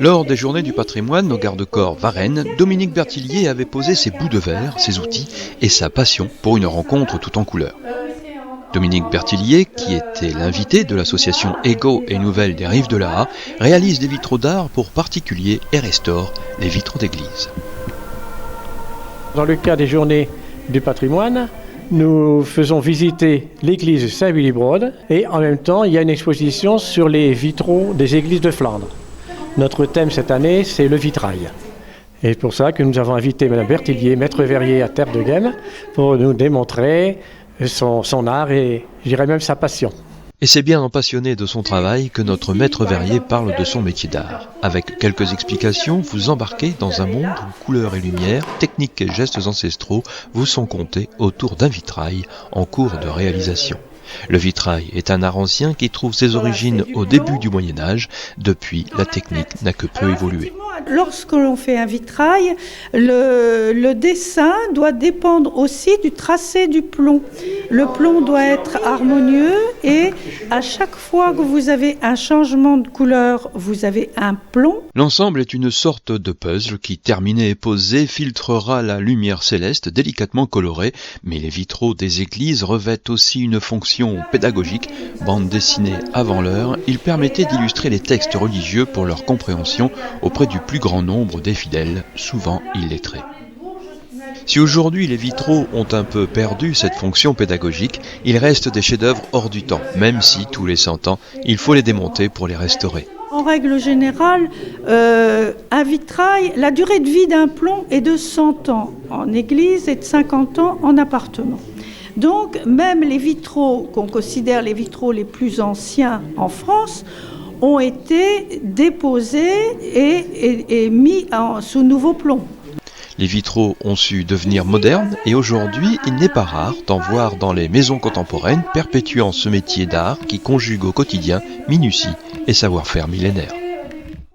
Lors des Journées du patrimoine au Garde-Corps Varennes, Dominique Bertillier avait posé ses bouts de verre, ses outils et sa passion pour une rencontre tout en couleurs. Dominique Bertillier, qui était l'invité de l'association Ego et Nouvelles des Rives de la Haye, réalise des vitraux d'art pour particuliers et restaure les vitraux d'église. Dans le cas des Journées du patrimoine, nous faisons visiter l'église Saint-Willibrord et en même temps, il y a une exposition sur les vitraux des églises de Flandre. Notre thème cette année, c'est le vitrail. Et c'est pour ça que nous avons invité Mme Bertillier, maître verrier à Terre de Guêmes, pour nous démontrer son art et je dirais même sa passion. Et c'est bien en passionné de son travail que notre maître verrier parle de son métier d'art. Avec quelques explications, vous embarquez dans un monde où couleurs et lumière, techniques et gestes ancestraux vous sont comptés autour d'un vitrail en cours de réalisation. Le vitrail est un art ancien qui trouve ses origines au début du Moyen-Âge. Depuis, la technique n'a que peu évolué. Lorsque l'on fait un vitrail, le dessin doit dépendre aussi du tracé du plomb. Le plomb doit être harmonieux et à chaque fois que vous avez un changement de couleur, vous avez un plomb. L'ensemble est une sorte de puzzle qui, terminé et posé, filtrera la lumière céleste délicatement colorée. Mais les vitraux des églises revêtent aussi une fonction pédagogique. Bande dessinée avant l'heure, ils permettaient d'illustrer les textes religieux pour leur compréhension auprès du plus grand nombre des fidèles, souvent illettrés. Si aujourd'hui les vitraux ont un peu perdu cette fonction pédagogique, ils restent des chefs-d'œuvre hors du temps, même si, tous les 100 ans, il faut les démonter pour les restaurer. En règle générale, un vitrail, la durée de vie d'un plomb est de 100 ans en église et de 50 ans en appartement. Donc, même les vitraux qu'on considère les vitraux les plus anciens en France ont été déposés et mis sous nouveau plomb. Les vitraux ont su devenir modernes et aujourd'hui, il n'est pas rare d'en voir dans les maisons contemporaines perpétuant ce métier d'art qui conjugue au quotidien minutie et savoir-faire millénaire.